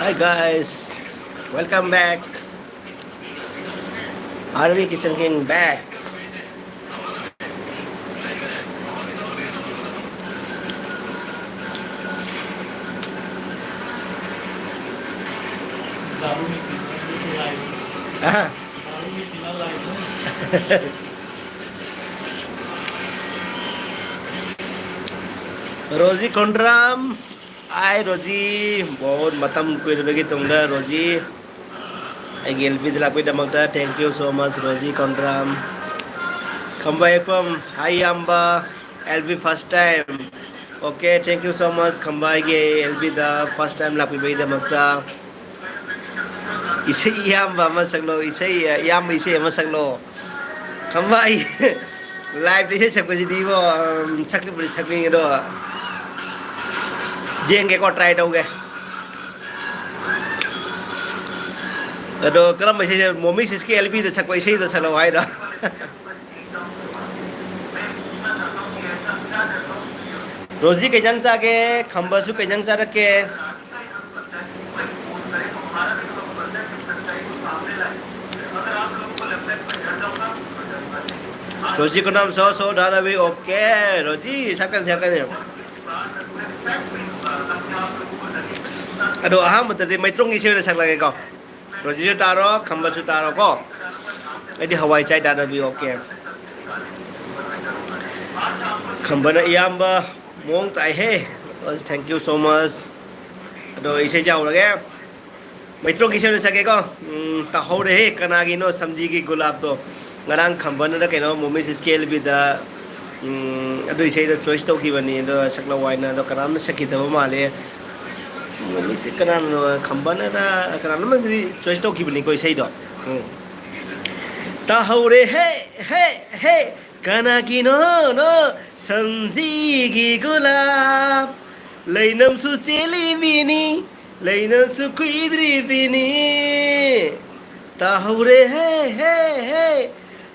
Hi guys, welcome back. Army Kitchen King back. दारू नहीं पीना ये लाइव है Ah, दारू नहीं पीना लाइव है Rosie Kondram. Hi Rosie, बहुत मतम कुछ बगी Tunga Rosie. I get bid la bid amagda. Thank you so much Rosie Kondram. Come back from Hi Amba. LB first time. Okay, thank you so much. Come by LB the first time la bid amagda. Isay Yamba masaglo. Isay Yamba isay masaglo. Come by. Live đi sẽ có gì đi vào chắc là chắc là đó riêng cái con trai đâu kìa rồi cái mà sẽ một mình sẽ cái LP thì chắc phải xây được sao lại đó Rosie cái nhang ra cái khamba su cái nhang ra đó cái Rosie को नाम सो डाला भी okay Rosie sakal sakal aduh aham mai trong isi sak lagi kau Rosie su taro khamba su taro ko ini Hawaii chai dana bi oke khamba na iyamba mong tai he thank you so much aduh isi jauh lagi mai trong isi sak ko ta hau de he kana gi no samji gi gulab to ngarang khamba na kai no mummy scale bi da aduh isi da choice to ki bani do sakla wai na do kana na sakita ba male mummy se kana no khamba na da kana na mandri choice to ki bani koi sei do ta hau re he kana ki no samji gi gulab leinam su cheli bini leinam su kuidri bini ta hau re he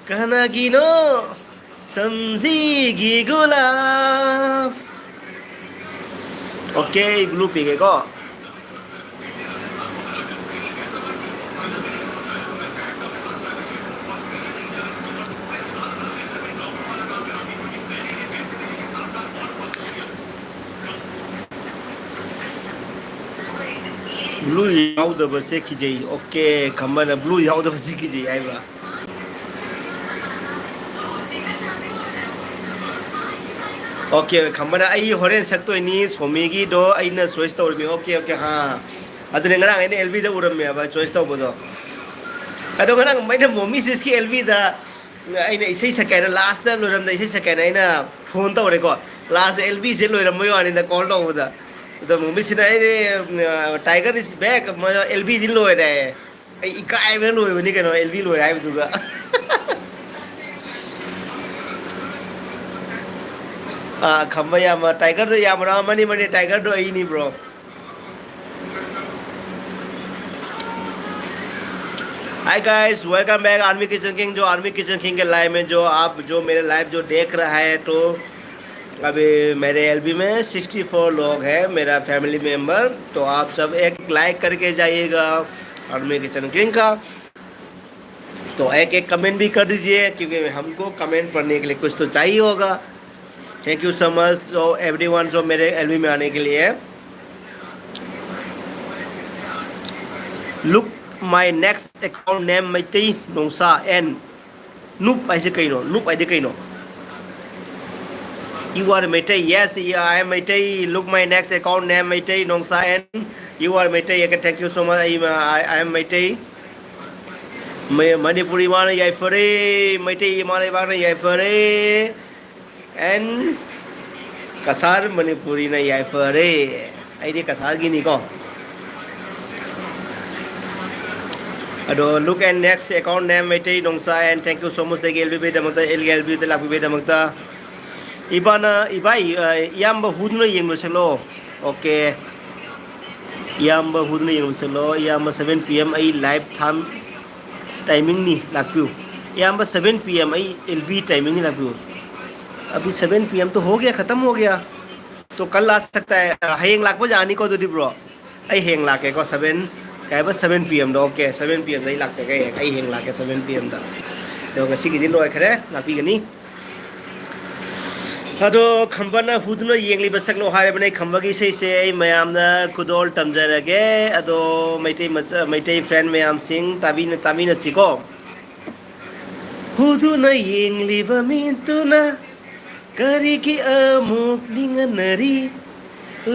kana ki no samji gi gulab okay blue pig ko blue yaw da ba se ki jai okay khamba na blue yaw da ba se ki jai ai ba okay khamba na ai horen sak to ni somi gi do ai na choice to mi okay ha adu ne ngarang ai LB da uram me ba choice to bo do adu ngarang mai na momi sis ki LB da ai na isai sakai na last da loram da isai sakai na ai na phone to re ko last LB se loram mo ani da call to da the movie sina tiger is back LB din lo re ai ikai me lo ni ke no LB lo ai du ga khamba ya ma tiger to ya ma mani tiger do ai ni bro hi guys welcome back army kitchen king जो army kitchen king के live में जो आप जो मेरे live जो देख रहा है तो अभी मेरे एलबी में 64 लोग हैं मेरा फैमिली मेंबर तो आप सब एक लाइक करके जाइएगा आर्मी किचन किंग का तो एक एक कमेंट भी कर दीजिए क्योंकि हमको कमेंट पढ़ने के लिए कुछ तो चाहिए होगा thank you so much so everyone जो मेरे एलबी में आने के लिए look my next account name Maitai Nongsa and Noop ऐसे कहीं नो Noop ऐसे कहीं no you are Maitai yes I am Maitai look my next account name Maitai Nongsa and you are Maitai okay thank you so much I am Maitai Manipuri mana yai fere Maitai mana mana yai fere and Kasar Manipuri na yai fere ai Kasar gini ko Ado look and next account name Maitai Nongsa and thank you so much LB damagta LB da labi damagta ibana ibai yamba hudno yenglo selo okay yamba hudno yenglo selo yamba 7 pm ai live tham timing ni lakpiu yamba 7 pm ai LB timing ni lakpiu अभी 7 pm तो हो गया खत्म हो गया तो कल आ सकता है हयेंग लाख बजे आनी को तो दी bro ai heng la ke ko 7 cái bữa 7 PM đó ok 7 PM đấy lạc sẽ cái heng lạc cái 7 PM đó rồi cái gì cái दिन rồi khare lạc pi cái ní ado khamba na hudno yengli basak no hare bane khamba gi se mayam na kudol tamjara ge ado maitai friend mayam sing tamina siko hudno yengli ba mintuna kari ki amuk ninganari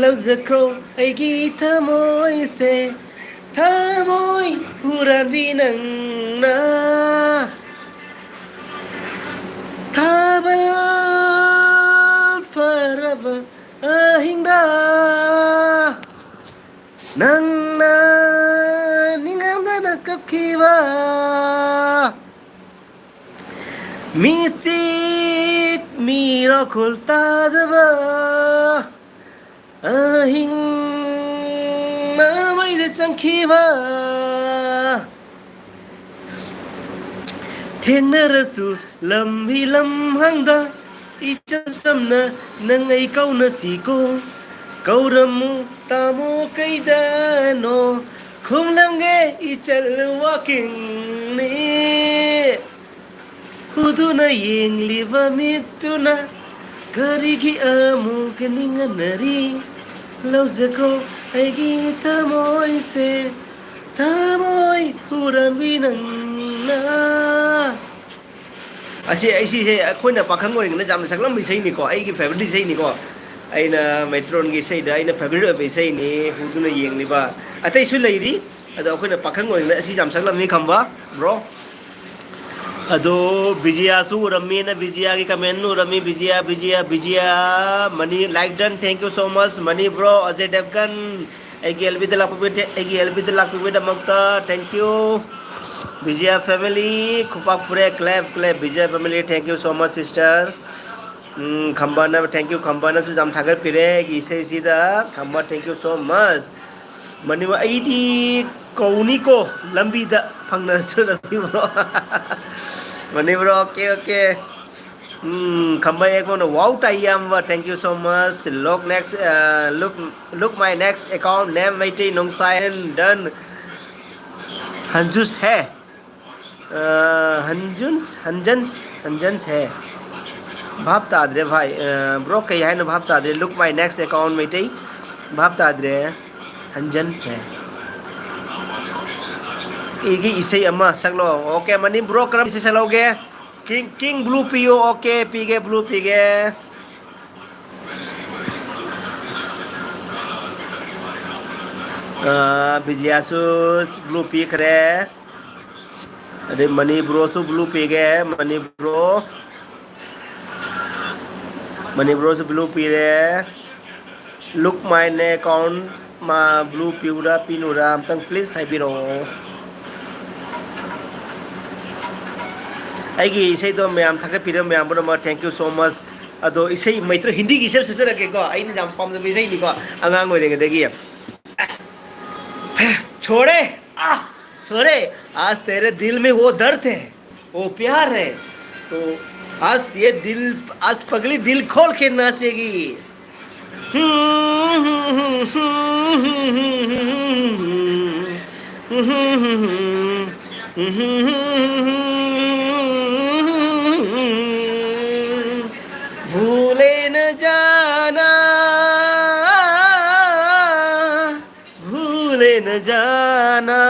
lau zakro ai gi thamoi se thamoi huran vinang na thabal forever ahinda nang na ningam na nakapkiwa misit miracle tadaba ahing na mai de changkiwa thengna lam hi lam hangda icham samna nangai kauna siko kauramu tamo kaida no khumlam ge ichal walking ni huduna yengliva mituna karigi amu keninganari lauzakro aigi tamoi se tamoi huran winang na asi akhoi pakhang oi na jam saklam bisai ni ko ai gi favorite sei ni ko aina metron gi sei da aina favorite bisai ni huduna yeng ni ba atai su lei ri ado akhoi na pakhang oi na asi jam saklam ni khamba bro ado Vijaya su rami na Vijaya ki comment nu rami Vijaya money like done thank you so much money bro Ajay Devgan agi LB de lak pubeda makta thank you Vijaya family kupak pure clap Vijaya family thank you so much sister khambana thank you khambana su jam thagar pire gi sei sida khamba thank you so much money wa id kauni ko lambi da phangna su rabi bro money bro okay khamba ek mon wow tayam wa thank you so much look next look my next account name maiti nongsai done hanjus hai hanjans है भापता आदरे भाई bro कहीं है ना भापता आदरे look my next account में T भापता आदरे hanjans है इगी इसे अम्मा सकलो ओके मनी ब्रो करम इसे चलोगे किंग ब्लू पियो ओके पीगे ब्लू पीगे बिजियासुस ब्लू पी करे अरे मनी ब्रो से ब्लू पी गए मनी ब्रो से ब्लू पी रहे लुक माय ने अकाउंट मा ब्लू पीउरा पिनुरा तंग प्लीज हाइबिरो आइगी इसे तो मैम थके पिरे मैम बरो थैंक यू सो मच अदो इसे मैत्र हिंदी की सब ससर के को आइन जाम पाम जब इसे नि को अंगांग ओइरे देगी छोड़े छोड़े आज तेरे दिल में वो दर्द है वो प्यार है तो आज ये दिल आज पगली दिल खोल के नाचेगी भूले न जाना भूले न जाना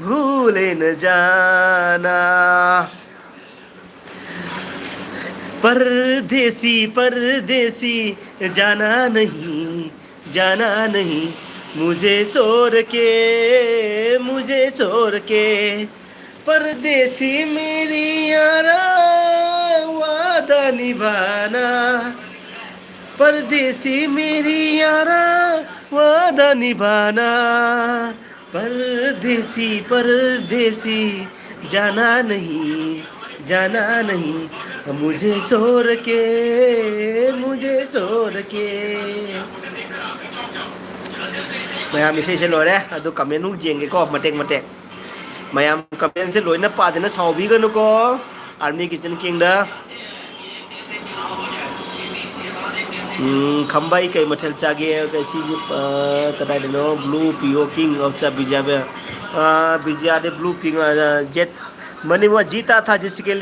भूले न जाना परदेसी परदेसी जाना नहीं मुझे छोड़ के परदेसी मेरी यारा वादा निभाना परदेसी मेरी यारा वादा निभाना परदेसी परदेसी जाना नहीं मुझे छोड़ के मैम इसे से लोरे अदु कमेंट नु जेंगे को मटेक मैम कमेंट से लोइना पादना साउबी गनु को आर्मी किचन किंग दा खंबाई कई मठल चागे कैसी कदाइनो ब्लू पियो किंग औचा बिजाबे बिजिया दे ब्लू पिंग जेट मनी वो जीता था जिसके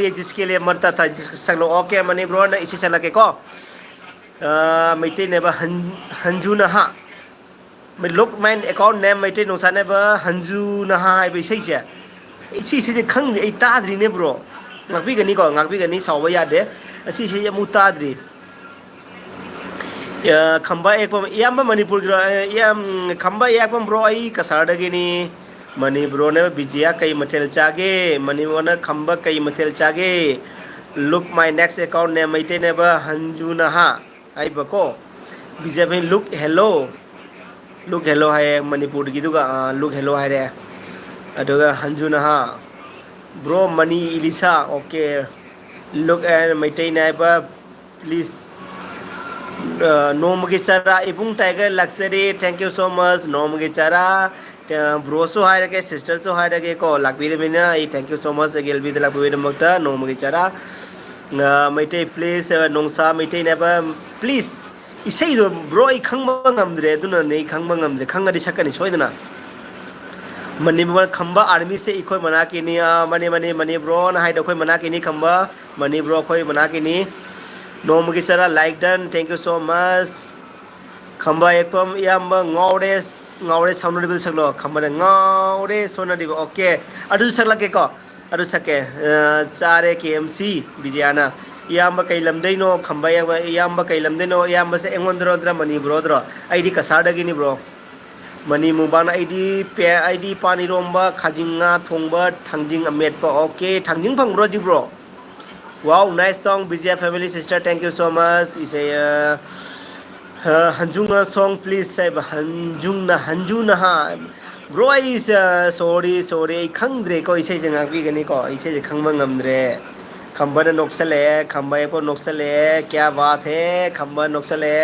लिए मरता था जिसको सगलो ओके मनी ब्रो ने इसी चला के को मैते ने बा हंजू नहा मैं लुक मैन अकाउंट नेम मैते नुसा ने बा हंजू नहा है बे सही से इसी से खंग ए ताद्री ने bro ngakpi gani ko ngakpi gani sawa ya de asi se ya mutadri ya khamba ek pam yam manipur gro yam khamba ek pam bro ai kasar da gini mani bro ne bijia kai matel chage mani wana khamba kai matel chage look my next account ne maite ne ba hanjuna ha ai ba ko bijia ben look hello hai manipur gi duga look hello hai re aduga hanjuna ha bro money Elisa okay look at my neighbor please no magichara ibung tiger luxury thank you so much no magichara bro so hai ke sister so hai ke ko lakbi mina thank you so much agel bi lakbi de makta no magichara my tay please nongsa my tay neighbor please isai do bro I khangba ngamdre duna nei khangba ngamdre khangadi sakani soidana Manipur खंबा army से इकोई मना की नी money bro ना hide कोई मना की नी खंबा money bro कोई मना की नी नोम की सरा like done thank you so much खंबा एक पम याम ngawre साउंड दिबे सकलो खंबा ngawre सोना दिबे ओके अदु सकला के को अदु सके चारे केएमसी बिजियाना याम कई लमदैनो खंबा याम कई लमदैनो याम से एंगोंद्रो मनी ब्रो द्रो आईडी कसाडगी नी ब्रो मनी मुबान आईडी पानी रोम्बा खाजिंगा थोंबा थांजिंग अमेटपा ओके थांजिंग फंग्रो जी ब्रो वाओ नाइस सॉन्ग बिजिया family sister thank you so much इसे हंजुंगा सॉन्ग प्लीज से हंजुना हा ब्रो इस सॉरी खंगद्रे को इसे जंगा भी गनी को इसे खंगबा ngamdre खंबा नोक्सले खंबा को नोक्सले क्या बात है खंबा नोक्सले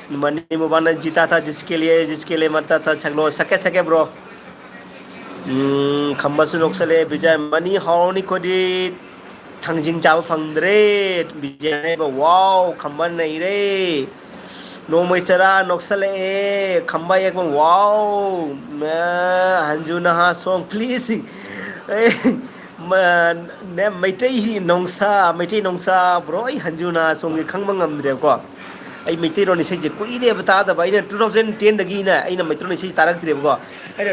मनी मुबाना जीता था जिसके लिए मरता था सगलो सके ब्रो खंबा से नोक्सले बिजय मनी हाउनी कोडी थांजिंग चाव फंगद्रे बिजय वाओ खंबा नहीं रे नो मैचरा नोक्सले खंबा एक वाओ हंजुना हा सॉन्ग प्लीज ने मैटे नोंसा ब्रो हंजुना सॉन्ग खंबा ngamdre ko ai mitiro ni sei je kuire bata da bai 2010 dagi na ai na mitro ni sei tarak dire ko ai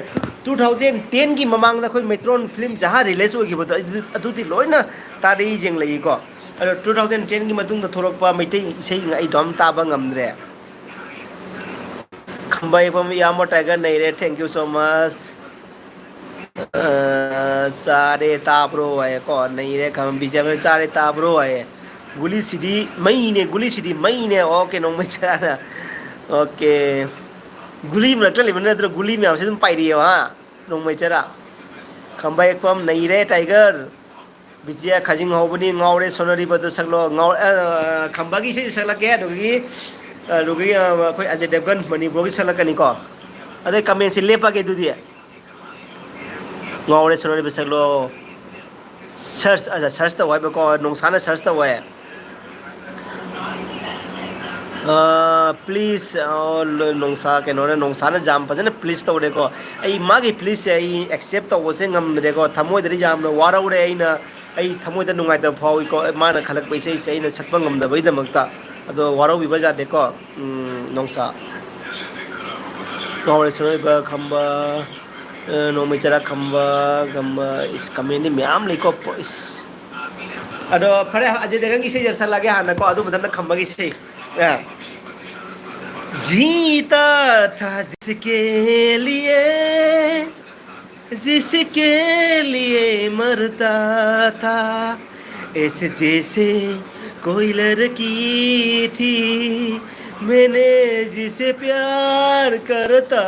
2010 gi mamang da khoi mitron film jaha release ogi bo adu ti loina tari jeng lai ko ai 2010 gi matung da thorok pa mitai sei ai dom ta ba ngamdre khambai pam yamo tiger nei re thank you so much sare ta bro ai ko nei re kham bija me sare ta bro ai गुली सीधी मई ने okay no में चला okay गुली में नटले बने तो गुली में हमसे तुम पाई रही हो हाँ नो में चला खंबा एक पम नहीं रे टाइगर बिजिया खाजिंग हो बनी ngawre सोनरी बदल सकलो खंबा की से सकला के दोगी कोई अजय देवगन मनी ब्रो की सकला कनी को अरे कमेंट से ले पाके दू दिया ngawre सोनरी बदल सकलो सर्च तो वाई को नोंसाना सर्च तो वाई प्लीज नोंसा के नोंसा ना जाम फजन प्लीज तो देखो आई मागी प्लीज से आई एक्सेप्ट तो वसे ngam देखो थमोय दरी जाम न वाराउरे आइना आई थमोय द नुंगाय त फाव को माना खलक पैसे से आइना सकप ngam द बैद मक्ता अदो वाराउ बिबा जा देखो नोंसा नोरे सरे ब खंबा नोमे चरा खंबा इस कमेनी म्याम लेको इस अदो फरे अजय देगन की से जब सा लगे हां को अदो बदन खंबा की से जीता था जिसके लिए मरता था ऐसे जैसे कोई लड़की थी मैंने जिसे प्यार करता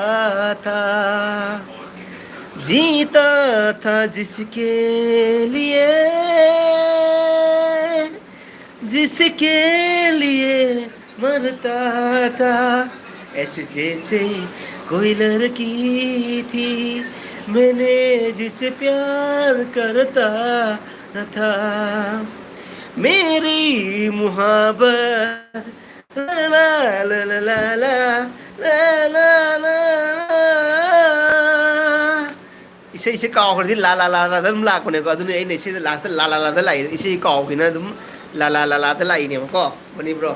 था जीता था जिसके लिए मरता था ऐसे जैसे कोई लड़की थी मैंने जिसे प्यार करता था मेरी मुहब्बत la la la la la la la la इसे काव कर दी ला ला ला ला दम लाख बने को अदुने ए ने इसे लास्ट ला ला ला दा लाई इसे काव कि ना दम ला ला ला ला दा लाई ने को मनी ब्रो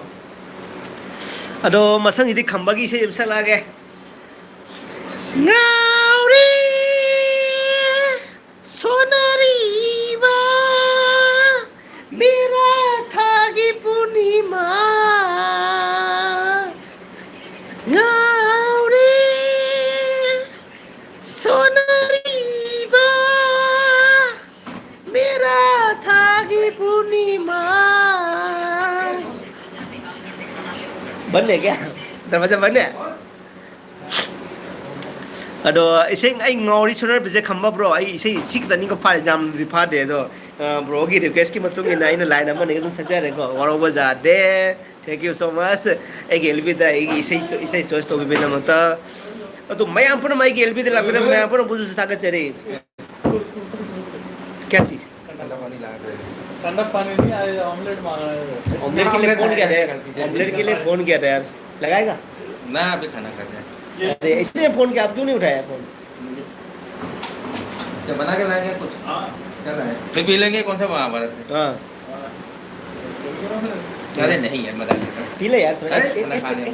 अदो मसंग इदि खंबगी इसे यम सलागे ngauri sonariba mera thagi punima ngauri sonariba mera thagi punima bắn này kìa dरवाजा bắn này अदो इसे आई ngori sonar beze khamba bro ai ise sik tani ko pare jam ri pha de do bro gi request ki matung ina ina line ama ne dum saja re ko waro baza de thank you so much ai gel bi da ai ise source to bi na mata अदो mayam pura mai gel bi de la pura mayam pura buzu sa ka chare क्या चीज ठंडा पानी नहीं आया omelette मांगा है omelette के लिए फोन किया था यार ऑमलेट के लिए फोन किया था यार लगाएगा ना अभी खाना खा रहे हैं अरे इसलिए फोन किया आप क्यों नहीं उठाया फोन क्या बना के लाएंगे कुछ हाँ क्या लाए फिर पी लेंगे कौन सा महाभारत है हाँ अरे नहीं यार मजा नहीं पी ले यार थोड़ा अरे, एक खाना खा लिया।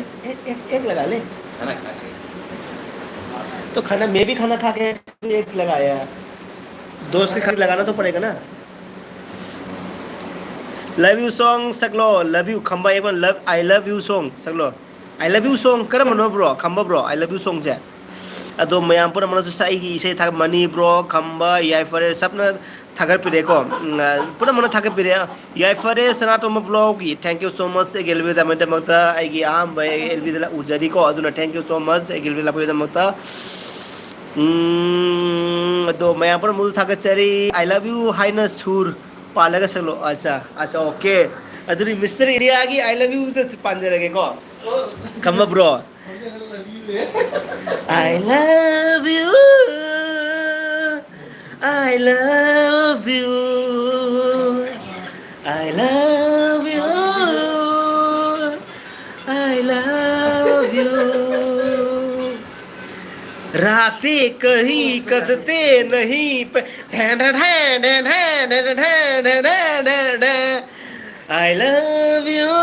एक लगा ले खाना खा के तो खाना मैं भी खाना खा के एक लगाया दोस्त के खाली लगाना तो पड़ेगा ना लव यू सॉन्ग सकलो लव यू खंबा एक बार love I love you song सकलो आई लव यू सॉन्ग करम नो bro Khamba bro I love you song से अदो मयाम पुरा मन सुसा आई इसे था मनी ब्रो खंबा याय फरे सबना थागर पिरे को पुरा मन थागर पिरे याय फरे सनातो म ब्लॉग की थैंक यू सो मच गेलबे द मत मक्ता आई की आम भाई एलबी द उजरी को अदुना थैंक यू सो मच गेलबे द द मक्ता अदो मयाम पुरा मुल थागर चरी आई लव यू हाइना सुर पालेगा चलो अच्छा अच्छा ओके अदुरी मिस्टर इंडिया की आई लव यू तो पांजे लगे को खंबा bro I love you I love you I love you I love you रातें कहीं कटते नहीं I love you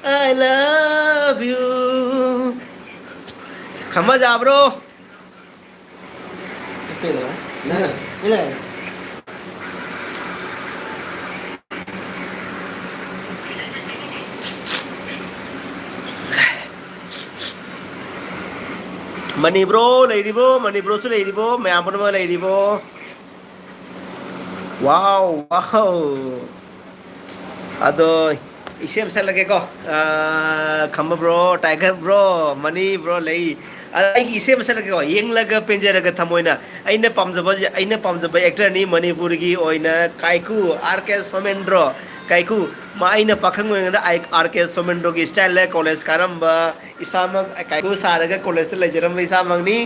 I love you खम्मा जा ब्रो मनी ब्रो लेडीबो मनी ब्रो से लेडीबो मैं आप में लेडीबो वाओ वाओ अदो इसे हम लगे को खम्बा ब्रो टाइगर ब्रो मनी ब्रो ले इसे मसल लगे को येंग लगा पेंजर लगा थमोइना अइने पामजब एक्टर नी मणिपुर की ओइना काइकू आरके सोमेंद्रो काइकू मा अइना पाखंग ओइना आरके सोमेंद्रो की स्टाइल ले कॉलेज कारंबा इसामक काइकू सारगा कॉलेज ते लेजरम इसामक नी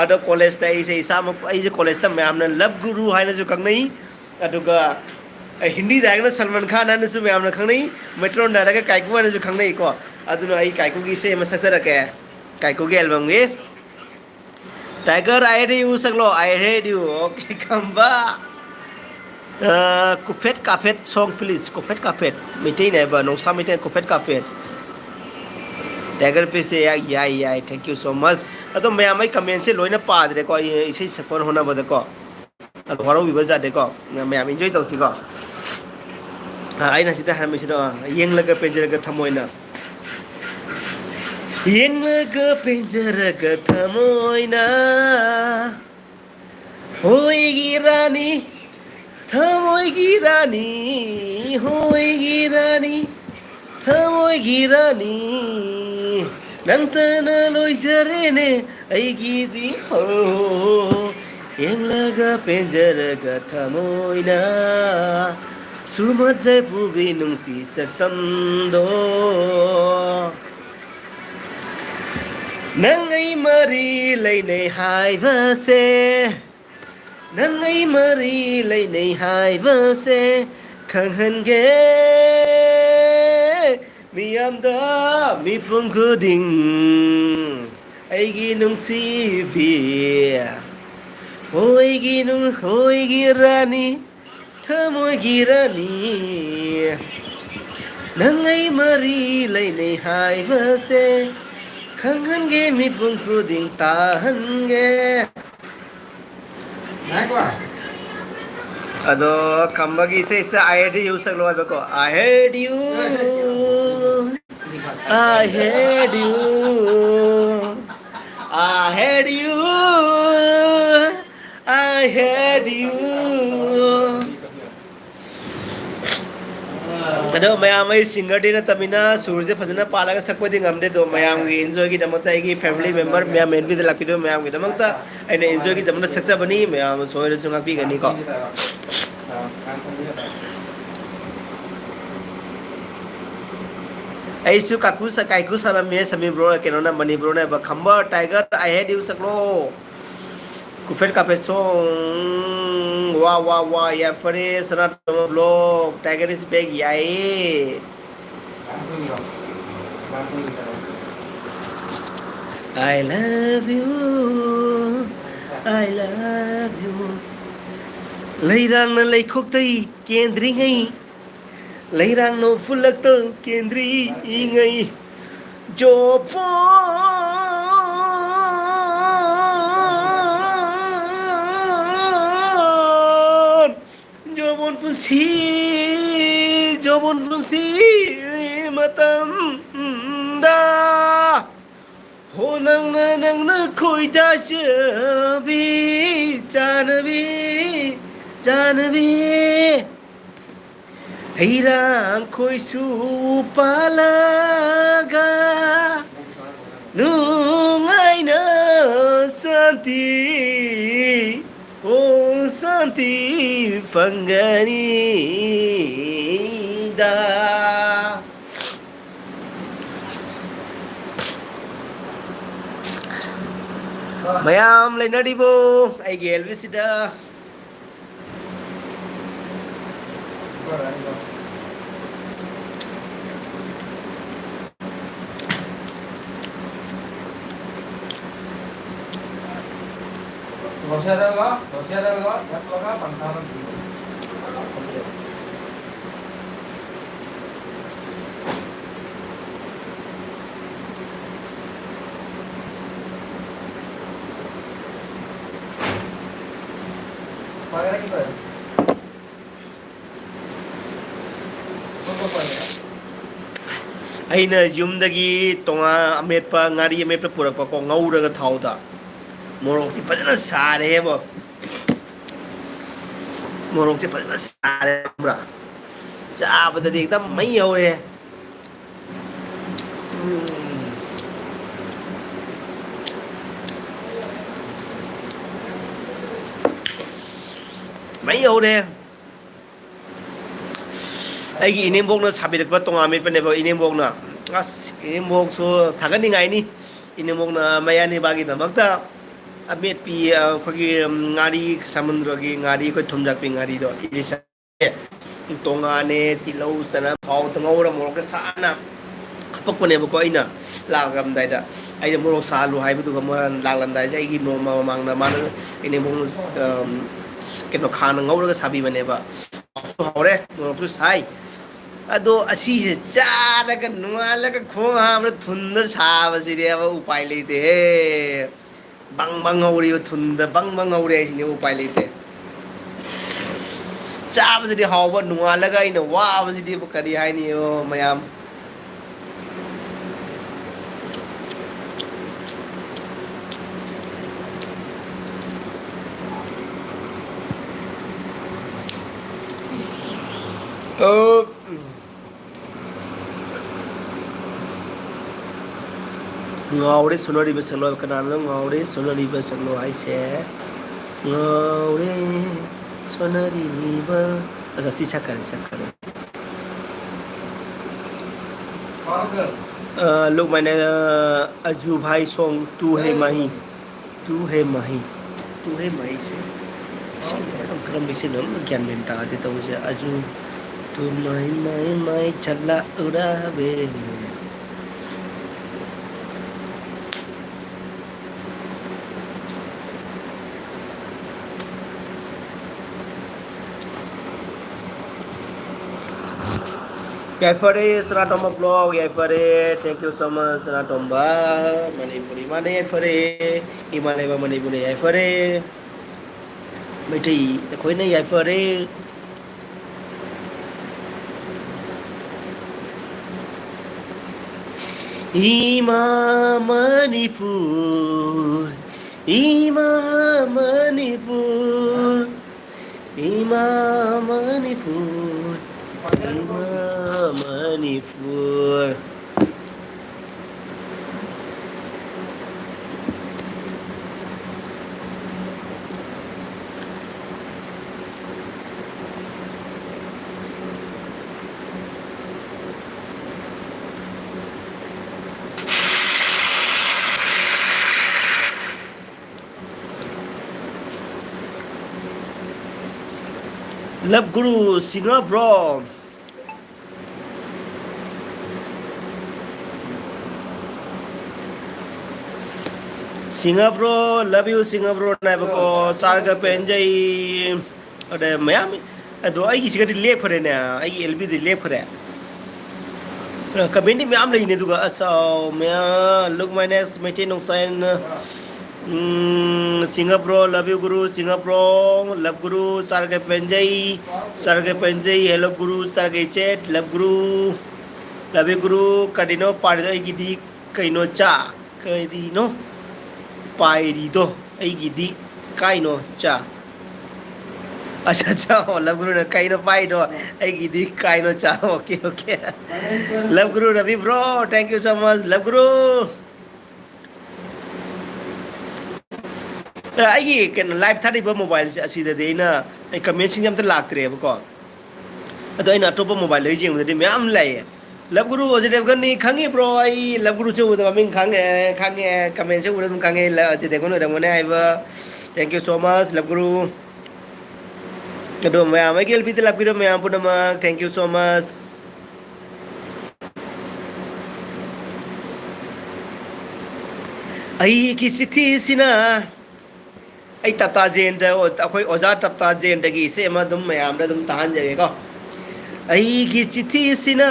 अदो कॉलेज ते इसे इसामक इसे कॉलेज ते मैमने लब गुरु हाइना जो कंगनै अदुगा हिंदी दायगना सलमान खान ने सु मैमने खंगनै मेट्रो नारगा काइकू ने जो खंगनै को अदुना आई काइकू की से मससरके काइकू के एल्बम गे टाइगर आई हेड यू सकलो आई हेड यू ओके खम्बा कुफेट काफेट सॉन्ग प्लीज कुफेट काफेट मिटे ने बा नोसा मिटे कुफेट काफेट टाइगर पे से या थैंक यू सो मच अतो मैं आमै कमेंट से लोइना पादरे को इसे सपोर्ट होना बद को हरो बिबा जादे को मैं आम एन्जॉय तौसी को आइना सिदा हरमिसिनो येंगलगा पेंजरगा थमोइना येंगलगा पेंजरगा थमोइना होइगी रानी थमोइगी रानी होइगी रानी थमोइगी रानी नंतना लोइजरेने आइगी हो येंगलगा पेंजरगा थमोइना सुमजै पुबि नुंसि सक्तंदो नंगै मरि लैनै हाइबसे नंगै मरि लैनै हाइबसे खंहनगे ꯃꯤꯌꯥꯝꯗ ꯃꯤꯐꯝ ꯈꯨꯗꯤꯡ ꯑꯩꯒꯤ ꯅꯨꯡꯁꯤꯕꯤ ꯍꯣꯏꯒꯤ ꯔꯥꯅꯤ ꯊꯃꯣꯏꯒꯤ ꯔꯥꯅꯤ ꯅꯪ ꯑꯩ ꯃꯔꯤ ꯂꯩꯅꯩ ꯍꯥꯏꯕꯁꯦ ꯈꯪꯍꯟꯒꯦ ꯃꯤꯄꯨꯝ ꯈꯨꯗꯤꯡ ꯇꯥꯍꯟꯒꯦ अदो खम्बगी से I had you सकलो अदो को I had you I had you I had you I had you अदो मयाम आई सिंगर डेना तमिना सूरज फजना पालागा सकपदि ngamde do mayam gi enjoy gi damata gi family member mayam enbi de lakido mayam gi damata aina enjoy gi damata saksa bani mayam soire sunga pi gani ko aisu kaku sakai ku sala me sami bro keno na mani bro na ba khamba tiger I had you saklo kufet ka pet song wa ya fare sana vlog tiger is back yai I love you I love you leirang na leikhok tai kendri ngai leirang no fulak ta kendri ngai jo jobon punsi matam da ho nang na khoi da chabi janbi hirang khoi su palaga nungai na santi oh santi fangani da mayam lainaribo ai gelvis da Rosya dalaga, pantaran dito. Pakai lagi tuh. aina yumdagi tonga ametpa ngari ametpa purakpa ko ngauraga thauda morok ti pajana sare bo morok ti pajana sare bra chabada di ekdam mai yaure mai yaure aigi inimbok na sabirak ba tonga ametpa ne ba inimbok na as inimbok so thagani ngai ni inimbok na mayani bagi da makta amet pi khogi ngari samudra gi ngari ko thumjak pi ngari do irisa tonga ne tilau sana thau tangora morok ka sana khapak pone ba ko aina lagam dai da aina morok salu hai bu ga ma laglam dai jai gi no ma mang na man ine bong keno khana ngora ga sabi bane ba so hore morok su sai ado asi se chara ga nuala ga khong ha ma thunda sa ba si de ba upai le te bang ngawri thunda bang ngawri ai ni upai le te chaba de hawa nuala ga ina wa ba si de ba kari hai ni o mayam oh ngawre sonori ba salo kana no ngawre sonori ba salo ai se ngawre sonori ba asa si sakare लोग मैंने अजू भाई song तू है माही से करम से नम ज्ञान मिलता आते तो मुझे अजू तू माई माई माई चला उड़ावे Yaifare Sanatomba blog Yaifare thank you so much Sanatomba Manipuri mana Yaifare Imane ba Manipuri Yaifare Maitai khoi na Yaifare Ima Manipur Ima Manipur Ima Manipur Ima Manipur Love Guru Singer bro Singer bro love you Singer bro na ba ko sarga penjai ade mayam ado ai gi sigadi lep khare na ai gi lb di lep khare comment mayam lai ne duga asa maya look my next maintain no sign Singer bro love you Guru Singer bro love Guru sarga penjai hello Guru sarga chat love Guru love you Guru kadino pardo ai gi di kaino cha kadino Pairido aigidi kaino cha acha cha love guru na kaino paido aigidi kaino cha okay love guru Ravi bro thank you so much love guru aigi ken live thadi ba mobile asida deina ai comment sing am ta laktre ba ko ado ina to ba mobile le jing de me am lai love guru Ajay kan ni khangi bro ai love guru chu da min khange comment chu dum khange la Ajay Devgan da mone ai ba thank you so much love guru ado me am gel bit love guru me am puna thank you so much ai ki sithi sina ai tapta jen da akoi oza tapta jen da gi se ma dum me am da dum tan je ko ai ki sithi sina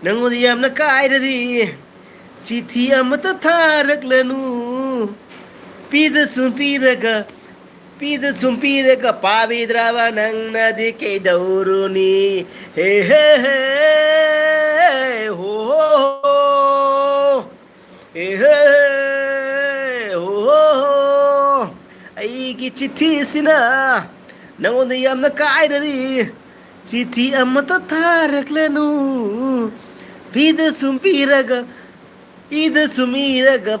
Nangodi yamna kairadi Chithi amata tharak lanu Pida sumpiraga Pavidrava nang nadi ke dauruni He he he ho ho He he ho Ai ki chithi sina Nangodi yamna kairadi Chithi amata tharak lanu Pida sumpiraga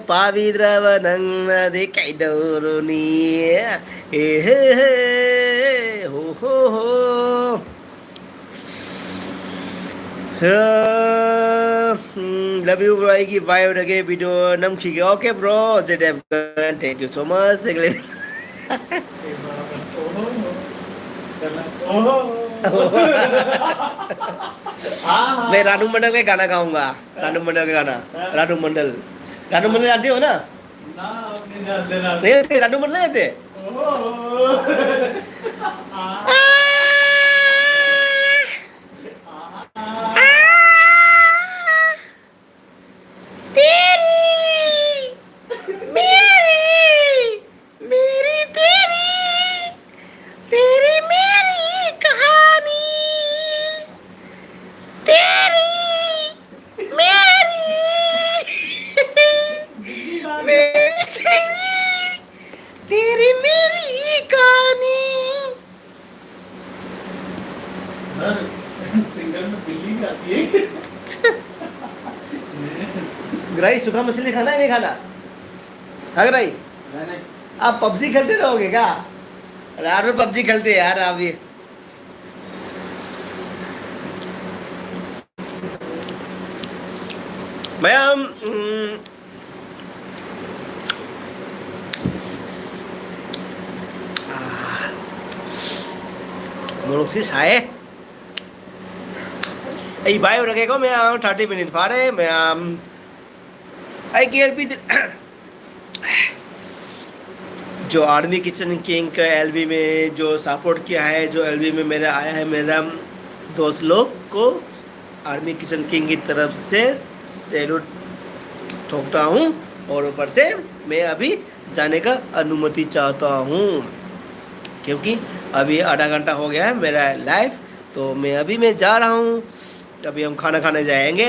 Pavidrava nang nadi kaidoruni ho ho love you bro I give bio lage video nam khige okay bro Ajay Devgan thank you so much मैं रानू मंडल का गाना गाऊंगा रानू मंडल का गाना रानू मंडल जानते हो ना नहीं जानते रानू मंडल जानते ग्राई सूखा मछली खाना है नहीं खाना हाँ ग्राई आप पबजी खेलते रहोगे क्या रात में पबजी खेलते हैं यार आप ये मैम मोरोक्सिस है Ay bayo lagi ko may 30 minutes pare may ay KLB जो आर्मी किचन किंग का एलबी में जो सपोर्ट किया है, जो एलबी में मेरा आया है, मेरा दोस्त लोग को आर्मी किचन किंग की तरफ से सैल्यूट ठोकता हूँ और ऊपर से मैं अभी जाने का अनुमति चाहता हूँ क्योंकि अभी आधा घंटा हो गया है मेरा लाइव, तो मैं जा रहा हूँ। अभी हम खाना खाने जाएंगे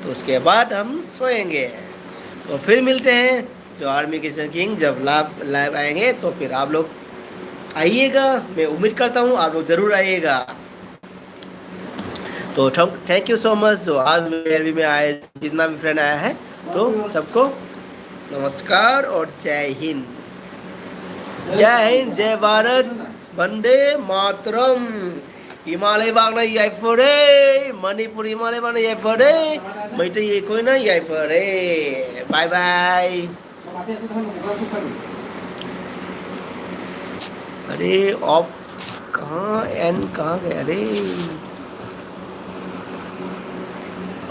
तो उसके बाद हम सोएंगे, तो फिर मिलते हैं जो आर्मी किचन किंग जब लाइव आएंगे तो फिर आप लोग आइएगा, मैं उम्मीद करता हूँ आप लोग ज़रूर आइएगा। तो थैंक यू सो मच जो आज मेरे में आए जितना भी फ्रेंड आया है, तो सबको नमस्कार और जय हिंद, जय भारत, वंदे मातरम। हिमालय बागना याइफरे, मणिपुर हिमालय बागना याइफरे, मैत्री ये कोई ना याइफरे। Bye bye. अरे ऑफ कहाँ एंड कहाँ गया? अरे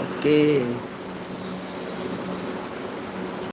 ओके।